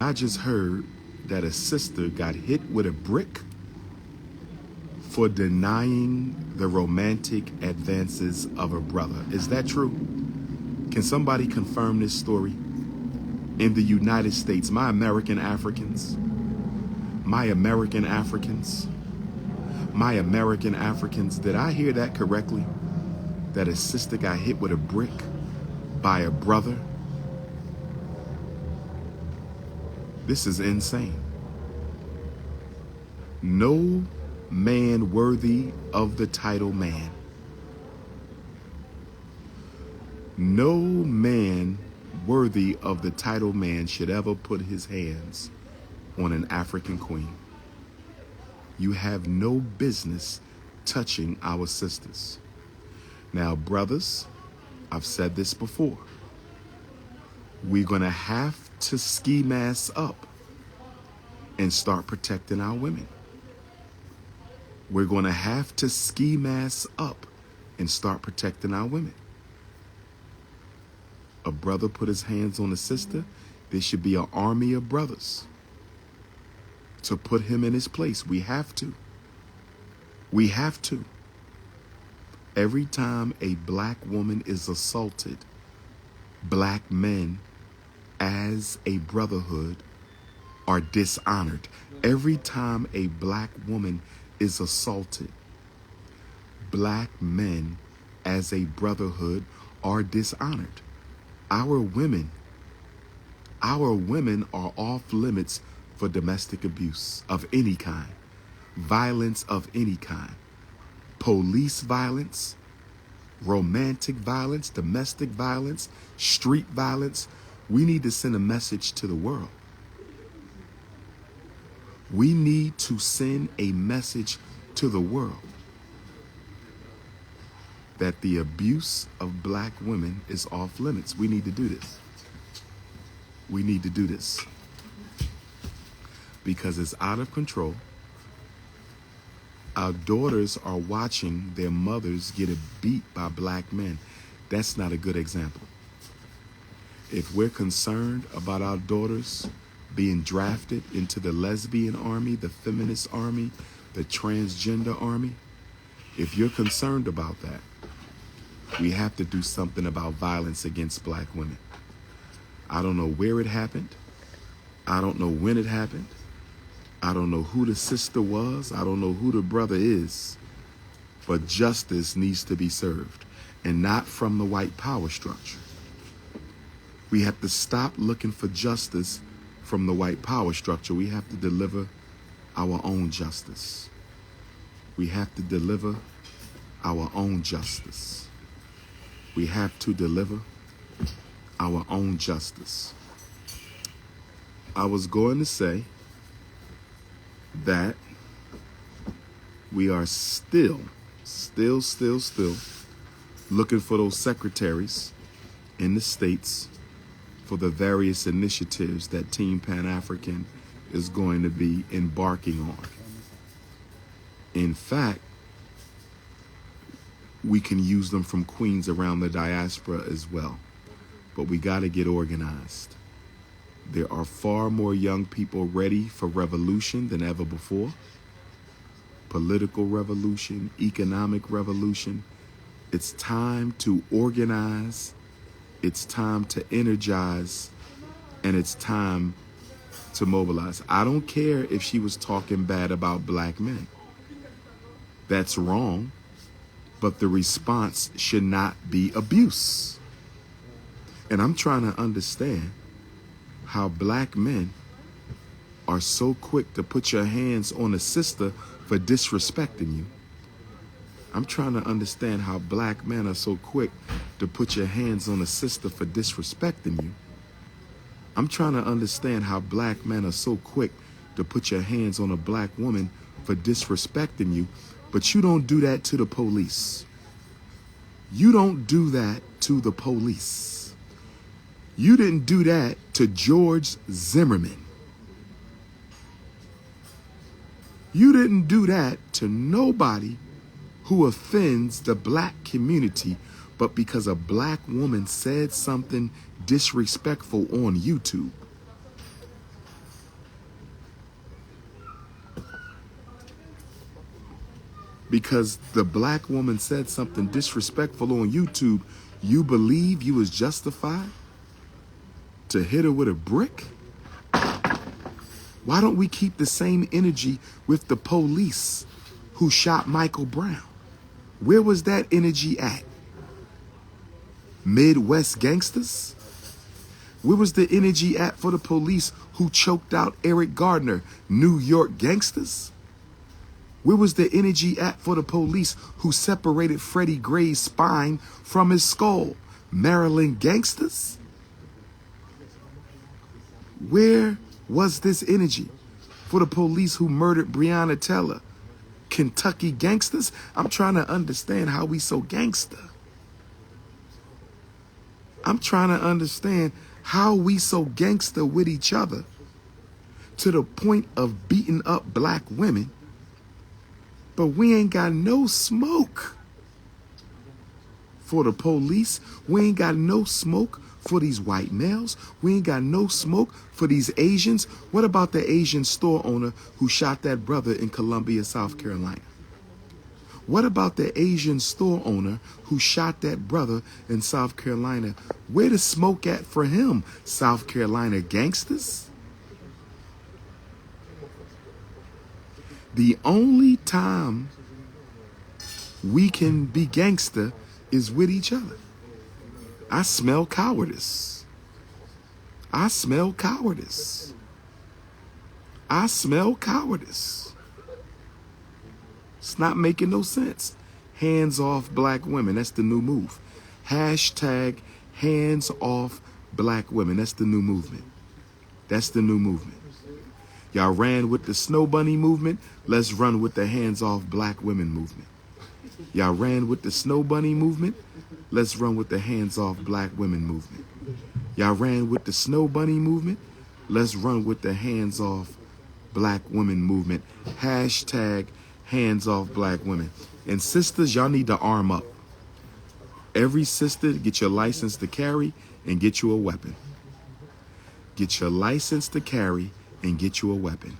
I just heard that a sister got hit with a brick for denying the romantic advances of her brother. Is that true? Can somebody confirm this story? In the United States, my American Africans, did I hear that correctly? That a sister got hit with a brick by a brother? This is insane. No man worthy of the title man. No man worthy of the title man should ever put his hands on an African queen. You have no business touching our sisters. Now, brothers, I've said this before. We're going to have to ski mask up and start protecting our women. We're going to have to ski mask up and start protecting our women. A brother put his hands on a sister, there should be an army of brothers to put him in his place. We have to. We have to. Every time a black woman is assaulted, black men as a brotherhood are dishonored. Every time a black woman is assaulted, black men as a brotherhood are dishonored. Our women are off limits for domestic abuse of any kind, violence of any kind, police violence, romantic violence, domestic violence, street violence. We need to send a message to the world. We need to send a message to the world that the abuse of black women is off limits. We need to do this. We need to do this because it's out of control. Our daughters are watching their mothers get beat by black men. That's not a good example. If we're concerned about our daughters being drafted into the lesbian army, the feminist army, the transgender army, if you're concerned about that, we have to do something about violence against black women. I don't know where it happened. I don't know when it happened. I don't know who the sister was. I don't know who the brother is. But justice needs to be served, and not from the white power structure. We have to stop looking for justice from the white power structure. We have to deliver our own justice. We have to deliver our own justice. We have to deliver our own justice. I was going to say that we are still looking for those secretaries in the states for the various initiatives that Team Pan-African is going to be embarking on. In fact, we can use them from queens around the diaspora as well. But we got to get organized. There are far more young people ready for revolution than ever before. Political revolution, economic revolution. It's time to organize. It's time to energize. And it's time to mobilize. I don't care if she was talking bad about black men. That's wrong. But the response should not be abuse. And I'm trying to understand how black men are so quick to put your hands on a sister for disrespecting you. I'm trying to understand how black men are so quick to put your hands on a sister for disrespecting you. I'm trying to understand how black men are so quick to put your hands on a black woman for disrespecting you, but you don't do that to the police. You don't do that to the police. You didn't do that to George Zimmerman. You didn't do that to nobody who offends the black community, but because a black woman said something disrespectful on YouTube. because the black woman said something disrespectful on YouTube, you believe you was justified to hit her with a brick? Why don't we keep the same energy with the police who shot Michael Brown? Where was that energy at? Midwest gangsters? Where was the energy at for the police who choked out Eric Gardner? New York gangsters? Where was the energy at for the police who separated Freddie Gray's spine from his skull? Maryland gangsters? Where was this energy for the police who murdered Breonna Taylor? Kentucky gangsters? I'm trying to understand how we so gangster. I'm trying to understand how we so gangster with each other to the point of beating up black women, but we ain't got no smoke for the police. We ain't got no smoke for these white males. We ain't got no smoke for these Asians. What about the Asian store owner who shot that brother in Columbia, South Carolina? What about the Asian store owner who shot that brother in South Carolina? Where the smoke at for him, South Carolina gangsters? The only time we can be gangster is with each other. I smell cowardice. I smell cowardice. I smell cowardice. It's not making no sense. Hands off black women. That's the new move. Hashtag hands off black women. That's the new movement. That's the new movement. Y'all ran with the snow bunny movement. Let's run with the hands off black women movement. Y'all ran with the snow bunny movement. Let's run with the hands off black women movement. Y'all ran with the snow bunny movement. Let's run with the hands off black women movement. Hashtag hands off black women. And sisters, y'all need to arm up. Every sister, get your license to carry and get you a weapon. Get your license to carry and get you a weapon.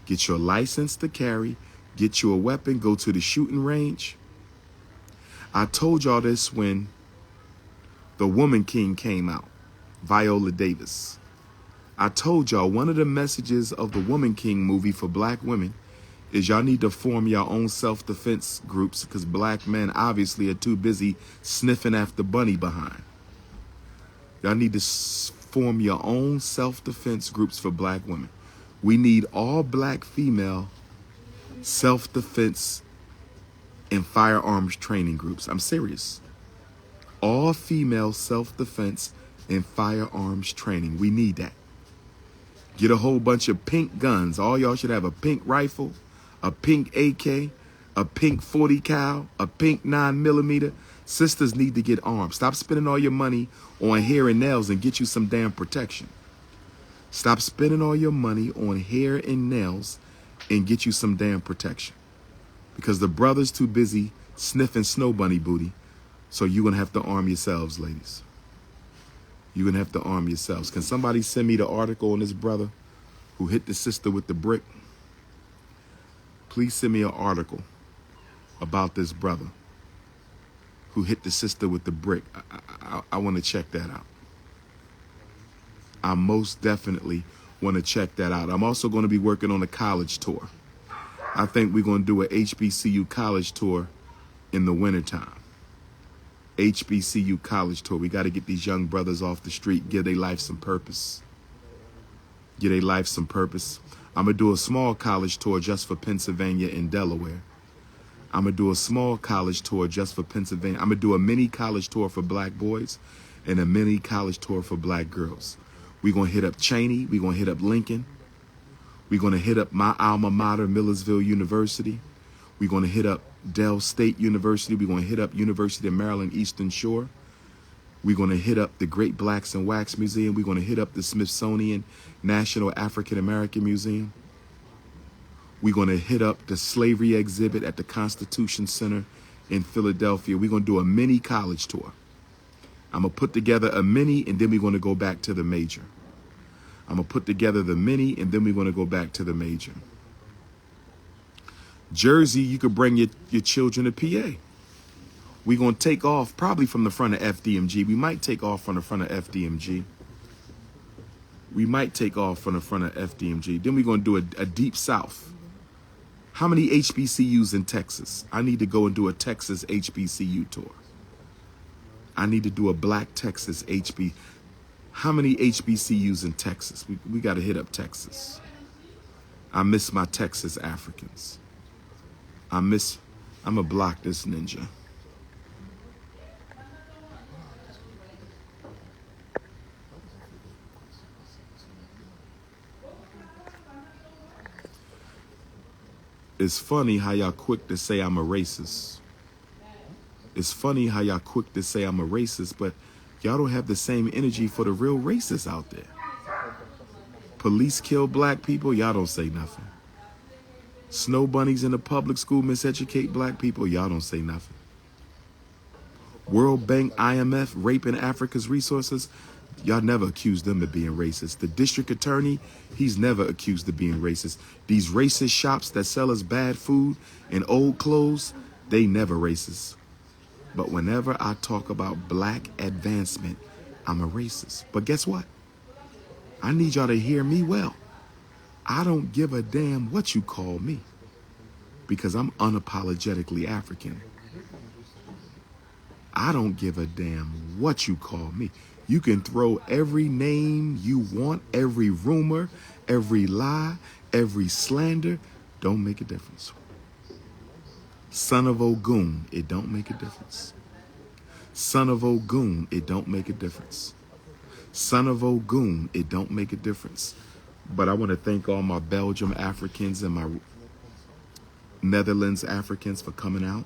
Get your license to carry, get you a weapon, go to the shooting range. I told y'all this when the Woman King came out, Viola Davis. I told y'all one of the messages of the Woman King movie for black women is y'all need to form your own self-defense groups because black men obviously are too busy sniffing after bunny behind. Y'all need to form your own self-defense groups for black women. We need all black female self-defense and firearms training groups. I'm serious. All female self-defense and firearms training. We need that. Get a whole bunch of pink guns. All y'all should have a pink rifle, a pink AK, a pink 40 cal, a pink 9mm. Sisters need to get armed. Stop spending all your money on hair and nails and get you some damn protection. Stop spending all your money on hair and nails and get you some damn protection. Because the brother's too busy sniffing snow bunny booty. So you're going to have to arm yourselves, ladies. You're going to have to arm yourselves. Can somebody send me the article on this brother who hit the sister with the brick? Please send me an article about this brother who hit the sister with the brick. I want to check that out. I most definitely want to check that out. I'm also going to be working on a college tour. I think we're going to do a HBCU college tour in the wintertime. HBCU college tour. We got to get these young brothers off the street, give their life some purpose. Give their life some purpose. I'm going to do a small college tour just for Pennsylvania and Delaware. I'm going to do a small college tour just for Pennsylvania. I'm going to do a mini college tour for black boys and a mini college tour for black girls. We're going to hit up Cheney. We're going to hit up Lincoln. We're going to hit up my alma mater, Millersville University. We're going to hit up Dell State University. We're going to hit up University of Maryland Eastern Shore. We're going to hit up the Great Blacks and Wax Museum. We're going to hit up the Smithsonian National African American Museum. We're going to hit up the slavery exhibit at the Constitution Center in Philadelphia. We're going to do a mini college tour. I'm going to put together a mini, and then we're going to go back to the major. I'm going to put together the mini, and then we're going to go back to the major. Jersey, you could bring your children to PA. We're going to take off probably from the front of FDMG. We might take off from the front of FDMG. We might take off from the front of FDMG. Then we're going to do a deep south. How many HBCUs in Texas? I need to go and do a Texas HBCU tour. I need to do a Black Texas HB. How many HBCUs in Texas? We got to hit up Texas. I miss my Texas Africans. I'm going to block this ninja. It's funny how y'all quick to say I'm a racist. It's funny how y'all quick to say I'm a racist, but y'all don't have the same energy for the real racists out there. Police kill black people, y'all don't say nothing. Snow bunnies in the public school miseducate black people, y'all don't say nothing. World Bank, IMF, raping Africa's resources, y'all never accused them of being racist. The district attorney, he's never accused of being racist. These racist shops that sell us bad food and old clothes, they never racist. But whenever I talk about black advancement, I'm a racist. But guess what? I need y'all to hear me well. I don't give a damn what you call me because I'm unapologetically African. I don't give a damn what you call me. You can throw every name you want, every rumor, every lie, every slander. Don't make a difference. Son of Ogun, it don't make a difference. Son of Ogun, it don't make a difference. Son of Ogun, it don't make a difference. But I want to thank all my Belgium Africans and my Netherlands Africans for coming out.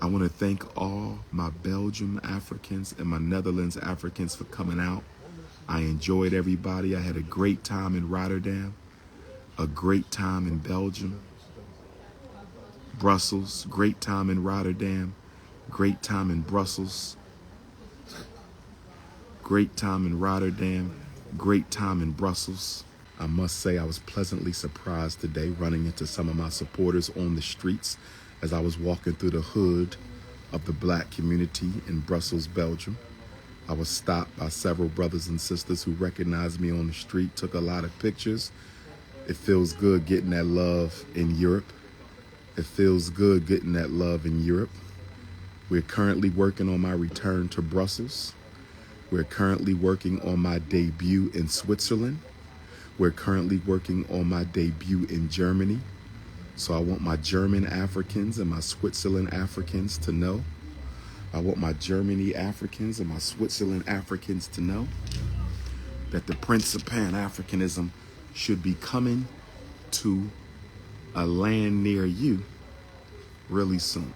I want to thank all my Belgium Africans and my Netherlands Africans for coming out. I enjoyed everybody. I had a great time in Rotterdam, a great time in Belgium, Brussels, great time in Rotterdam, great time in Brussels, great time in Rotterdam, great time in Brussels. I must say I was pleasantly surprised today running into some of my supporters on the streets as I was walking through the hood of the black community in Brussels, Belgium. I was stopped by several brothers and sisters who recognized me on the street, took a lot of pictures. It feels good getting that love in Europe. It feels good getting that love in Europe. We're currently working on my return to Brussels. We're currently working on my debut in Switzerland. We're currently working on my debut in Germany. So I want my German Africans and my Switzerland Africans to know. I want my Germany Africans and my Switzerland Africans to know that the Prince of Pan-Africanism should be coming to a land near you really soon.